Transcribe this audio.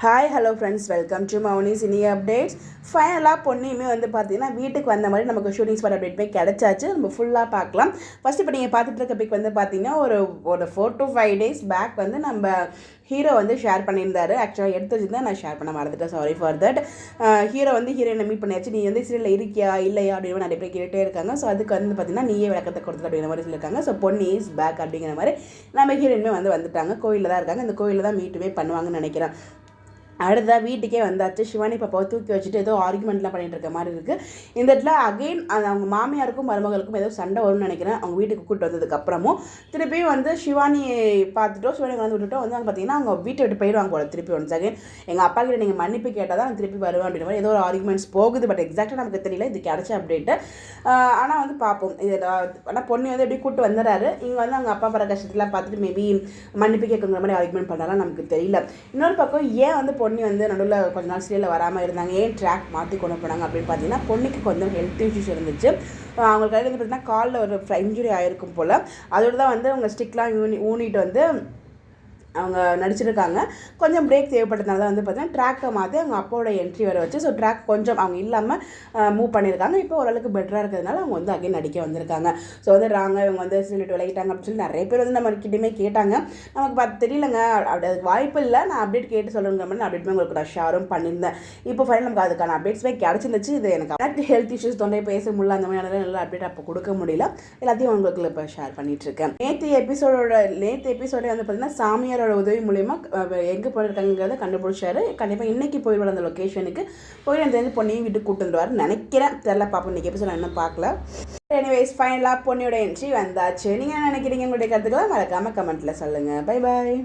Hi hello friends, welcome to மௌனிஸ் இனி updates. ஃபைனலாக பொண்ணையுமே வந்து பார்த்தீங்கன்னா வீட்டுக்கு வந்த மாதிரி நமக்கு ஷூட்டிங் ஸ்பாட் அப்டேட் கிடச்சாச்சு. நம்ம ஃபுல்லாக பார்க்கலாம். ஃபஸ்ட்டு இப்போ நீங்கள் பார்த்துட்டு இருக்க பிக் வந்து பார்த்தீங்கன்னா ஒரு 4 to 5 days பேக் வந்து நம்ம ஹீரோ வந்து ஷேர் பண்ணியிருந்தாரு. ஆக்சுவலாக எடுத்து வச்சுருந்தேன், நான் ஷேர் பண்ண மறந்துட்டேன், சாரி ஃபார் தட். ஹீரோ வந்து ஹீரோயினை மீட் பண்ணியாச்சு. நீ வந்து சீரியலில் இருக்கியா இல்லையா அப்படின்னு நிறைய பேர் கேட்டே இருக்காங்க. ஸோ அதுக்கு வந்து பார்த்தீங்கன்னா நீயே விளக்கத்தை கொடுத்துட்டு அப்படிங்கிற மாதிரி சொல்லியிருக்காங்க. ஸோ பொண்ணு இஸ் பேக் அப்படிங்கிற மாதிரி நம்ம ஹீரோயினுமே வந்து வந்துட்டாங்க. கோயிலில் தான் இருக்காங்க. இந்த கோயிலில் தான் மீட்டுமே பண்ணுவாங்கன்னு நினைக்கிறேன். அடுத்ததாக வீட்டுக்கே வந்தாச்சு. சிவானி பாப்பாவை தூக்கி வச்சுட்டு ஏதோ ஆர்குமெண்ட்லாம் பண்ணிகிட்டு இருக்க மாதிரி இருக்குது. இந்த இடத்துல அகெயின் அவங்க மாமியாருக்கும் மருமகளுக்கும் ஏதோ சண்டை வரும்னு நினைக்கிறேன். அவங்க வீட்டுக்கு கூப்பிட்டு வந்ததுக்கப்புறமும் திருப்பியும் வந்து சிவானியை பார்த்துட்டோம், சிவானி வந்து விட்டுட்டோம் வந்து பார்த்தீங்கன்னா அவங்க வீட்டை விட்டு போயிடுவாங்க போல. திருப்பி ஒன்ஸ் அகெயின் எங்கள் அப்பா கிட்ட நீங்கள் மன்னிப்பு கேட்டால் தான் நான் திருப்பி வருவேன் அப்படின்ற மாதிரி ஏதோ ஒரு ஆர்குமெண்ட்ஸ் போகுது. பட் எக்ஸாக்டாக நமக்கு தெரியல, இது கிடைச்ச அப்டேட்டு. ஆனால் வந்து பார்ப்போம். இது ஆனால் பொண்ணு வந்து எப்படி கூப்பிட்டு வந்துடுறாரு. இங்கே வந்து அவங்க அப்பா பர கஷ்டத்தெலாம் பார்த்துட்டு மேபி மன்னிப்பு கேட்குங்கிற மாதிரி ஆர்குமெண்ட் பண்ணாலும் நமக்கு தெரியல. இன்னொரு பக்கம் ஏன் வந்து பொண்ணு வந்து நடுவில் கொஞ்ச நாள் சீரியலில் வராமல் இருந்தாங்க, ஏன் ட்ராக் மாற்றி கொண்டு போனாங்க அப்படின்னு பார்த்தீங்கன்னா பொண்ணுக்கு கொஞ்சம் ஹெல்த் இஷ்யூஸ் இருந்துச்சு. அவங்க கையில் வந்து பார்த்தீங்கன்னா காலில் ஒரு இன்ஜுரி ஆகிருக்கும் போல். அதோடு தான் வந்து அவங்க ஸ்டிக்லாம் ஊனிட்டு வந்து அவங்க நடிச்சிருக்காங்க. கொஞ்சம் பிரேக் தேவைப்பட்டதுனால தான் வந்து பார்த்தீங்கன்னா ட்ராக்கை மாற்றி அவங்க அப்பாவோட என்ட்ரி வர வச்சு ஸோ ட்ராக் கொஞ்சம் அவங்க இல்லாமல் மூவ் பண்ணியிருக்காங்க. இப்போ ஓரளவுக்கு பெட்டராக இருக்கிறதுனால அவங்க வந்து அகைன் நடிக்க வந்திருக்காங்க. ஸோ வந்து இவங்க வந்து சொல்லிட்டு விளையிட்டாங்க அப்படின்னு சொல்லி நிறைய பேர் வந்து நம்ம கிட்டேயுமே கேட்டாங்க. நமக்கு பார்த்து தெரியலங்க, அப்படி அதுக்கு வாய்ப்பு இல்லை. நான் அப்டேட் கேட்டு சொல்லுங்கிற மாதிரி அப்டேட்டுமே உங்களுக்கு நான் ஷேரும் பண்ணியிருந்தேன். இப்போ ஃபைனல் நமக்கு அதுக்கான அப்டேட்ஸுமே கிடச்சிருந்துச்சு. இது எனக்கு ஹெல்த் இஷ்யூஸ் தொண்டை பேச முடியல, அந்த மாதிரி நல்ல அப்டேட் அப்போ கொடுக்க முடியல. எல்லாத்தையும் உங்களுக்கு இப்போ ஷேர் பண்ணிகிட்ருக்கேன். நேற்று எபிசோடோட வந்து பார்த்தீங்கன்னா சாமியார் உதவி மூலிமா எங்கே போயிருக்காங்கிறத கண்டுபிடிச்சாரு. கண்டிப்பாக இன்றைக்கி போயிடுவார் அந்த லொக்கேஷனுக்கு. போய் அந்த தெரிஞ்சு பொண்ணையும் வீட்டுக்கு கூட்டு வந்துடுவார் நினைக்கிறேன். தெரியல, பார்ப்போம். இன்றைக்கி எபிசோட் நான் இன்னும் பார்க்கல. எனிவேஸ் ஃபைனலாக பொண்ணியோட என்ட்ரி வந்தாச்சு. நீங்கள் என்ன நினைக்கிறீங்க? உங்களுடைய கருத்துக்களை மறக்காமல் கமெண்ட்டில் சொல்லுங்கள். Bye bye.